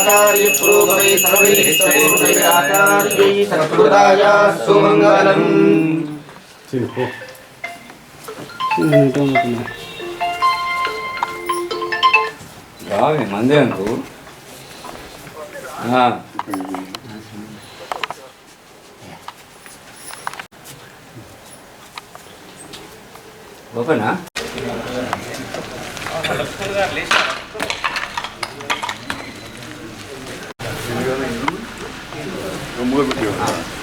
आचार्य प्रोभवे सर्वैः सर्वैः आचार्यैः सत्कृताय सुमङ्गलम् రావే మందిరంకు ఓపెనా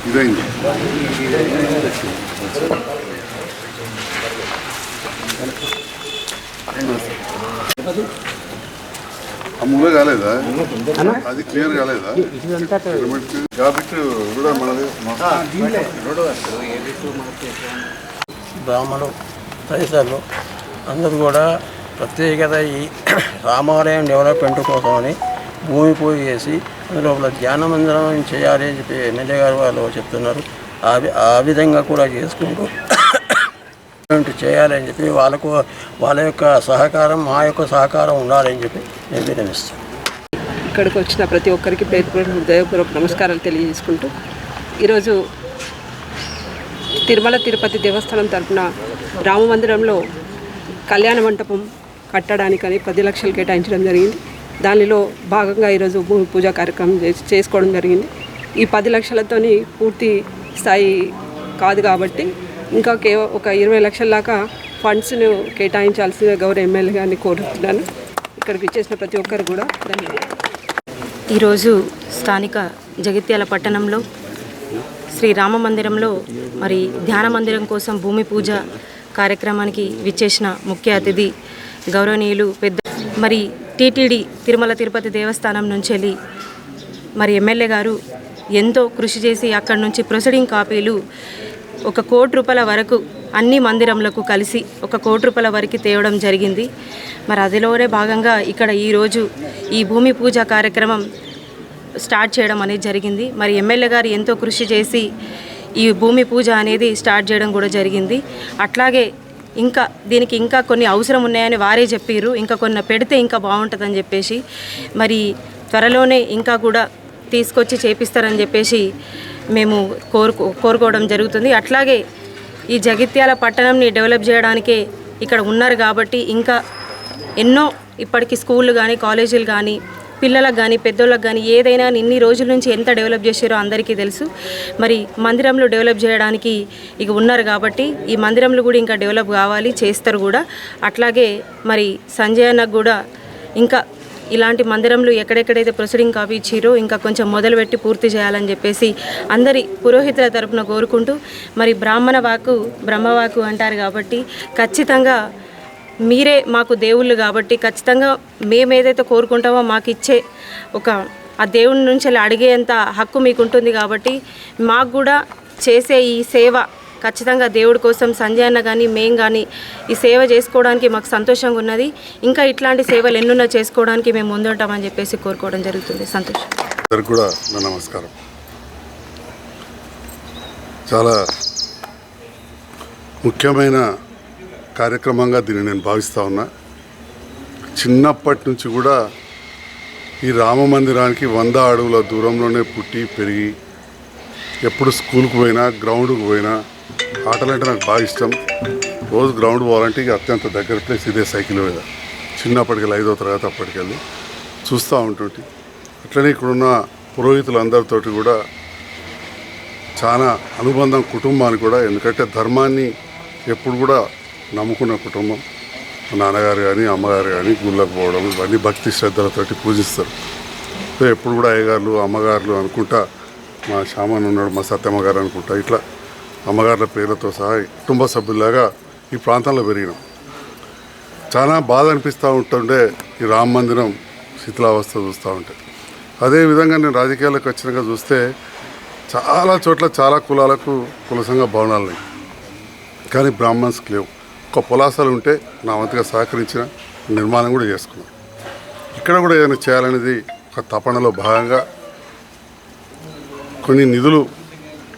ఇదైంది అమ్ముగా కాలేదా అది క్లియర్ కాలేదా కూడా మనది బ్రాహ్మణులు తదితరులు అందరూ కూడా ప్రత్యేకత ఈ రామాలయం డెవలప్మెంట్ కోసమని భూమి పూజ చేసి అందులో ధ్యాన మందిరం చేయాలి అని చెప్పి ఎమ్మెల్యే గారు వాళ్ళు చెప్తున్నారు. ఆ విధంగా కూడా చేసుకుంటూ చేయాలని చెప్పి వాళ్ళ యొక్క సహకారం మా యొక్క సహకారం ఉండాలని చెప్పి నేను విన్నవిస్తాను. ఇక్కడికి వచ్చిన ప్రతి ఒక్కరికి హృదయపూర్వక నమస్కారాలు తెలియజేసుకుంటూ ఈరోజు తిరుమల తిరుపతి దేవస్థానం తరఫున రామ మందిరంలో కళ్యాణ మంటపం కట్టడానికని 10 లక్షలు కేటాయించడం జరిగింది. దానిలో భాగంగా ఈరోజు భూమి పూజ కార్యక్రమం చేసుకోవడం జరిగింది. ఈ 10 లక్షలతోని పూర్తి స్థాయి కాదు కాబట్టి ఇంకా ఒక 20 లక్షల దాకా ఫండ్స్ను కేటాయించాల్సిన గౌరవ ఎమ్మెల్యే గారిని కోరుతున్నాను. ఇక్కడికి ఇచ్చేసిన ప్రతి ఒక్కరు కూడా ధన్యవాదాలు. ఈరోజు స్థానిక జగిత్యాల పట్టణంలో శ్రీ రామ మందిరంలో మరి ధ్యాన మందిరం కోసం భూమి పూజ కార్యక్రమానికి విచ్చేసిన ముఖ్య అతిథి గౌరవనీయులు పెద్ద మరి టీటీడీ తిరుమల తిరుపతి దేవస్థానం నుంచి వెళ్ళి మరి ఎమ్మెల్యే గారు ఎంతో కృషి చేసి అక్కడి నుంచి ప్రొసీడింగ్ కాపీలు 1 కోటి రూపాయల వరకు అన్ని మందిరంలకు కలిసి 1 కోటి రూపాయల వరకు తేవడం జరిగింది. మరి అదిలోనే భాగంగా ఇక్కడ ఈరోజు ఈ భూమి పూజ కార్యక్రమం స్టార్ట్ చేయడం అనేది జరిగింది. మరి ఎమ్మెల్యే గారు ఎంతో కృషి చేసి ఈ భూమి పూజ అనేది స్టార్ట్ చేయడం కూడా జరిగింది. అట్లాగే ఇంకా దీనికి ఇంకా కొన్ని అవసరం ఉన్నాయని వారే చెప్పారు. ఇంకా కొన్ని పెడితే ఇంకా బాగుంటుందని చెప్పేసి మరి త్వరలోనే ఇంకా కూడా తీసుకొచ్చి చేపిస్తారని చెప్పేసి మేము కోరుకోవడం జరుగుతుంది. అట్లాగే ఈ జగిత్యాల పట్టణంని డెవలప్ చేయడానికే ఇక్కడ ఉన్నారు కాబట్టి ఇంకా ఎన్నో ఇప్పటికీ స్కూళ్ళు కానీ కాలేజీలు కానీ పిల్లలకు కానీ పెద్దోళ్ళకి కానీ ఏదైనా ఇన్ని రోజుల నుంచి ఎంత డెవలప్ చేశారో అందరికీ తెలుసు. మరి మందిరంలో డెవలప్ చేయడానికి ఇక ఉన్నారు కాబట్టి ఈ మందిరంలో కూడా ఇంకా డెవలప్ కావాలి, చేస్తారు కూడా. అట్లాగే మరి సంజయ్ అన్నకు కూడా ఇంకా ఇలాంటి మందిరంలో ఎక్కడెక్కడైతే ప్రొసీడింగ్ కాపీ ఇచ్చిరో ఇంకా కొంచెం మొదలుపెట్టి పూర్తి చేయాలని చెప్పేసి అందరి పురోహితుల తరపున కోరుకుంటూ మరి బ్రహ్మవాకు అంటారు కాబట్టి ఖచ్చితంగా మీరే మాకు దేవుళ్ళు కాబట్టి ఖచ్చితంగా మేము ఏదైతే కోరుకుంటామో మాకు ఇచ్చే ఆ దేవుని నుంచి అడిగేంత హక్కు మీకు ఉంటుంది కాబట్టి మాకు కూడా చేసే ఈ సేవ ఖచ్చితంగా దేవుడి కోసం సంజయ్ అన్న కానీ మేము కానీ ఈ సేవ చేసుకోవడానికి మాకు సంతోషంగా ఉన్నది. ఇంకా ఇట్లాంటి సేవలు ఎన్నున్నా చేసుకోవడానికి మేము ముందుంటామని చెప్పేసి కోరుకోవడం జరుగుతుంది. సంతోషం. అందరికీ కూడా నా నమస్కారం. చాలా ముఖ్యమైన కార్యక్రమంగా దీన్ని నేను భావిస్తూ ఉన్నా. చిన్నప్పటి నుంచి కూడా ఈ రామ మందిరానికి 100 అడుగుల దూరంలోనే పుట్టి పెరిగి ఎప్పుడు స్కూల్కి పోయినా గ్రౌండ్కి పోయినా ఆటలంటే నాకు బాగా ఇష్టం. రోజు గ్రౌండ్ పోవాలంటే ఇక అత్యంత దగ్గర ప్లేస్ ఇదే సైకిల్ మీద చిన్నప్పటికెళ్ళి 5వ తరగతి అప్పటికెళ్ళి చూస్తూ ఉంటుంటే అట్లనే ఇక్కడున్న పురోహితులందరితోటి కూడా చాలా అనుబంధం కుటుంబానికి కూడా. ఎందుకంటే ధర్మాన్ని ఎప్పుడు కూడా నమ్ముకున్న కుటుంబం. నాన్నగారు కానీ అమ్మగారు కానీ గుళ్ళకు పోవడం ఇవన్నీ భక్తి శ్రద్ధలతోటి పూజిస్తారు. సో ఎప్పుడు కూడా అయ్యగారులు అమ్మగారులు అనుకుంటా, మా శామన్ ఉన్నాడు, మా సత్యమ్మ గారు అనుకుంటా, ఇట్లా అమ్మగారుల పేర్లతో సహా కుటుంబ సభ్యులాగా ఈ ప్రాంతంలో పెరిగినాం. చాలా బాధ అనిపిస్తూ ఉంటుండే ఈ రామ మందిరం శిథిలావస్థ చూస్తూ ఉంటే. అదేవిధంగా నేను రాజకీయాలకు వచ్చినాక చూస్తే చాలా చోట్ల చాలా కులాలకు కులసంగా భవనాలు ఉన్నాయి, కానీ బ్రాహ్మణ్స్కి లేవు. ఒక పొలాసాలు ఉంటే నా వంతుగా సహకరించిన నిర్మాణం కూడా చేసుకున్నాను. ఇక్కడ కూడా ఏదైనా చేయాలనేది ఒక తపనలో భాగంగా కొన్ని నిధులు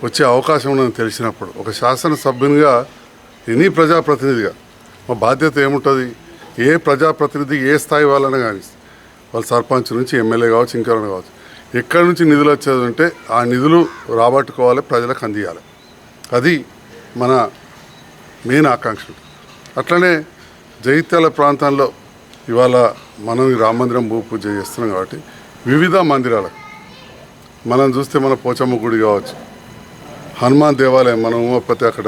వచ్చే అవకాశం ఉందని తెలిసినప్పుడు ఒక శాసనసభ్యునిగా ఎనీ ప్రజాప్రతినిధిగా మా బాధ్యత ఏముంటుంది? ఏ ప్రజాప్రతినిధి ఏ స్థాయి వాళ్ళని కానీ వాళ్ళ సర్పంచ్ నుంచి ఎమ్మెల్యే కావచ్చు, ఇంకెవరైనా కావచ్చు. ఎక్కడి నుంచి నిధులు వచ్చేదంటే ఆ నిధులు రాబట్టుకోవాలి, ప్రజలకు అందియాలి. అది మన మెయిన్ ఆకాంక్ష. అట్లనే జగిత్యాల ప్రాంతంలో ఇవాళ మనం ఈ రామ మందిరం భూమి పూజ చేస్తున్నాం కాబట్టి వివిధ మందిరాలకు మనం చూస్తే మన పోచమ్మ గుడి కావచ్చు, హనుమాన్ దేవాలయం మనం ఉమాపతి అక్కడ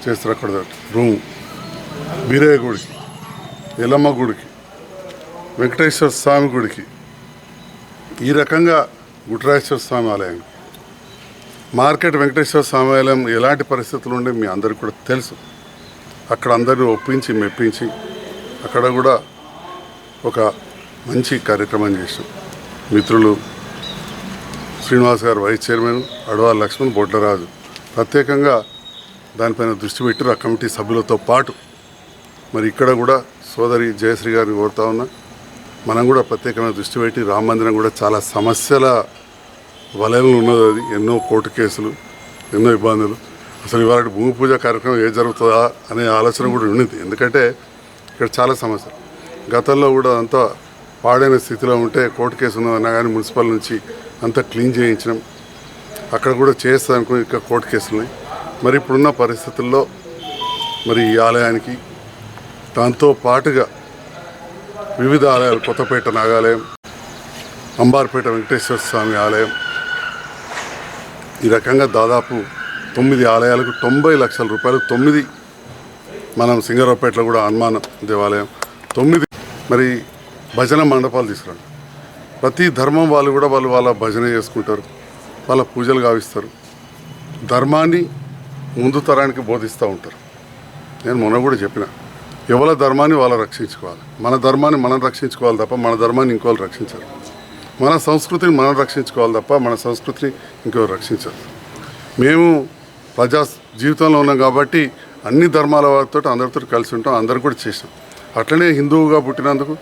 చేస్తారు, అక్కడ రూము, బీరయ్య గుడికి, ఎల్లమ్మ గుడికి, వెంకటేశ్వర స్వామి గుడికి, ఈ రకంగా గుట్రాజేశ్వర స్వామి ఆలయం, మార్కెట్ వెంకటేశ్వర స్వామి ఆలయం ఎలాంటి పరిస్థితులు ఉండే మీ అందరికీ కూడా తెలుసు. అక్కడ అందరినీ ఒప్పించి మెప్పించి అక్కడ కూడా ఒక మంచి కార్యక్రమం చేసాం. మిత్రులు శ్రీనివాస్ గారు వైస్ చైర్మన్, అడవాల లక్ష్మణ్, బొడ్లరాజు ప్రత్యేకంగా దానిపైన దృష్టి పెట్టారు. ఆ కమిటీ సభ్యులతో పాటు మరి ఇక్కడ కూడా సోదరి జయశ్రీ గారిని కోరుతా ఉన్నా, మనం కూడా ప్రత్యేకంగా దృష్టి పెట్టి రామ మందిరం కూడా చాలా సమస్యల వలయంలో ఉన్నది. అది ఎన్నో కోర్టు కేసులు, ఎన్నో ఇబ్బందులు. అసలు ఇవాళ భూమి పూజ కార్యక్రమం ఏం జరుగుతుందా అనే ఆలోచన కూడా ఉండింది. ఎందుకంటే ఇక్కడ చాలా సమస్యలు గతంలో కూడా అంతా పాడైన స్థితిలో ఉంటే కోర్టు కేసు ఉన్నదన్నా కానీ మున్సిపల్ నుంచి అంతా క్లీన్ చేయించడం, అక్కడ కూడా చేస్తా అనుకుని ఇక్కడ కోర్టు కేసులున్నాయి. మరి ఇప్పుడున్న పరిస్థితుల్లో మరి ఈ ఆలయానికి దాంతో పాటుగా వివిధ ఆలయాలు, కొత్తపేట నాగాలయం, అంబార్పేట వెంకటేశ్వర స్వామి ఆలయం, ఈ రకంగా దాదాపు 9 ఆలయాలకు 90 లక్షల రూపాయలు, 9 మనం సింగరావుపేటలో కూడా హనుమాన్ దేవాలయం, 9 మరి భజన మండపాలు తీసుకురండి. ప్రతి ధర్మం వాళ్ళు కూడా వాళ్ళ భజన చేసుకుంటారు, వాళ్ళ పూజలు గావిస్తారు, ధర్మాన్ని ముందు తరానికి బోధిస్తూ ఉంటారు. నేను మొన్న కూడా చెప్పిన, ఎవరి ధర్మాన్ని వాళ్ళు రక్షించుకోవాలి, మన ధర్మాన్ని మనం రక్షించుకోవాలి తప్ప మన ధర్మాన్ని ఇంకోళ్ళు రక్షించరు. మన సంస్కృతిని మనం రక్షించుకోవాలి తప్ప మన సంస్కృతిని ఇంకోరు రక్షించరు. మేము ప్రజా జీవితంలో ఉన్నాం కాబట్టి అన్ని ధర్మాల వారితో అందరితో కలిసి ఉంటాం, అందరు కూడా చేసాం. అట్లనే హిందువుగా పుట్టినందుకు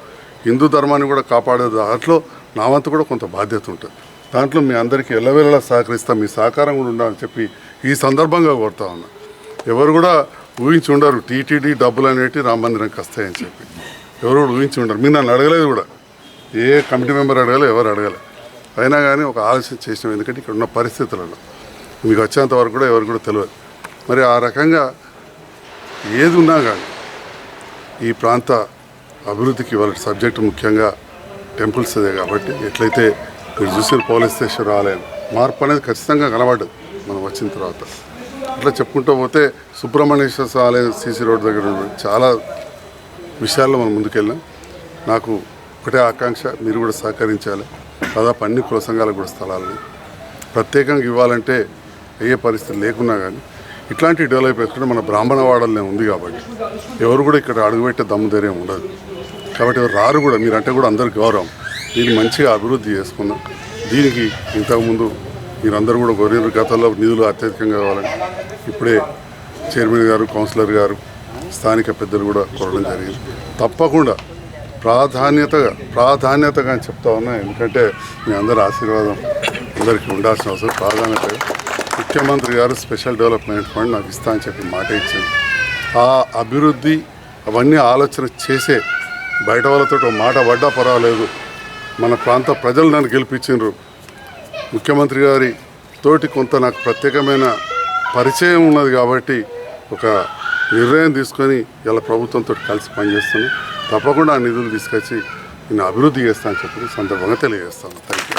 హిందూ ధర్మాన్ని కూడా కాపాడే దాంట్లో నా వంతు కూడా కొంత బాధ్యత ఉంటుంది. దాంట్లో మీ అందరికీ ఎల్లవేళలా సహకరిస్తాం, మీ సహకారం కూడా ఉండాలని చెప్పి ఈ సందర్భంగా కోరుతా ఉన్నా. ఎవరు కూడా ఊహించి ఉండరు టీటీడీ డబ్బులు అనేవి రామ మందిరంకి వస్తాయని చెప్పి, ఎవరు కూడా ఊహించి ఉండరు. మీరు నన్ను అడగలేదు కూడా, ఏ కమిటీ మెంబర్ అడగలేదు, ఎవరు అడగలేదు. అయినా కానీ ఒక ఆలోచన చేసినాం, ఎందుకంటే ఇక్కడ ఉన్న పరిస్థితులలో మీకు వచ్చేంత వరకు కూడా ఎవరు కూడా తెలియదు. మరి ఆ రకంగా ఏది ఉన్నా కానీ ఈ ప్రాంత అభివృద్ధికి వాళ్ళ సబ్జెక్టు ముఖ్యంగా టెంపుల్స్ అదే కాబట్టి, ఎట్లయితే మీరు చూసిన పోలేశ్వర ఆలయం మార్పు అనేది ఖచ్చితంగా కనబడ్డది మనం వచ్చిన తర్వాత. అట్లా చెప్పుకుంటూ పోతే సుబ్రహ్మణ్యేశ్వర ఆలయం సీసీ రోడ్ దగ్గర చాలా విషయాల్లో మనం ముందుకెళ్ళాం. నాకు ఒకటే ఆకాంక్ష, మీరు కూడా సహకరించాలి. దాదాపు అన్ని కుల సంఘాలకు కూడా స్థలాలని ప్రత్యేకంగా ఇవ్వాలంటే అయ్యే పరిస్థితి లేకున్నా కానీ ఇట్లాంటి డెవలప్ చేసుకుంటే మన బ్రాహ్మణవాడలనే ఉంది కాబట్టి ఎవరు కూడా ఇక్కడ అడుగుపెట్టే దమ్ము ధైర్యం ఉండదు. కాబట్టి ఎవరు రారు కూడా, మీరంటే కూడా అందరికి గౌరవం. దీన్ని మంచిగా అభివృద్ధి చేసుకున్నాం. దీనికి ఇంతకుముందు మీరందరూ కూడా కోరిన గతంలో నిధులు అత్యధికంగా కావాలని ఇప్పుడే చైర్మన్ గారు, కౌన్సిలర్ గారు, స్థానిక పెద్దలు కూడా కోరడం జరిగింది. తప్పకుండా ప్రాధాన్యతగా అని చెప్తా ఉన్నా, ఎందుకంటే మీ అందరి ఆశీర్వాదం అందరికీ ఉండాల్సిన అవసరం. ప్రాధాన్యతగా ముఖ్యమంత్రి గారు స్పెషల్ డెవలప్మెంట్ ఫండ్ నాకు ఇస్తా అని చెప్పి మాట ఇచ్చింది. ఆ అభివృద్ధి అవన్నీ ఆలోచన చేసే బయట వాళ్ళతో మాట పడ్డా పర్వాలేదు, మన ప్రాంత ప్రజలు నన్ను గెలిపించారు. ముఖ్యమంత్రి గారి తోటి కొంత నాకు ప్రత్యేకమైన పరిచయం ఉన్నది కాబట్టి ఒక నిర్ణయం తీసుకొని ఇలా ప్రభుత్వంతో కలిసి పనిచేస్తున్నాను. తప్పకుండా ఆ నిధులు తీసుకొచ్చి నేను అభివృద్ధి చేస్తానని చెప్పి సందర్భంగా తెలియజేస్తాను. Thank you.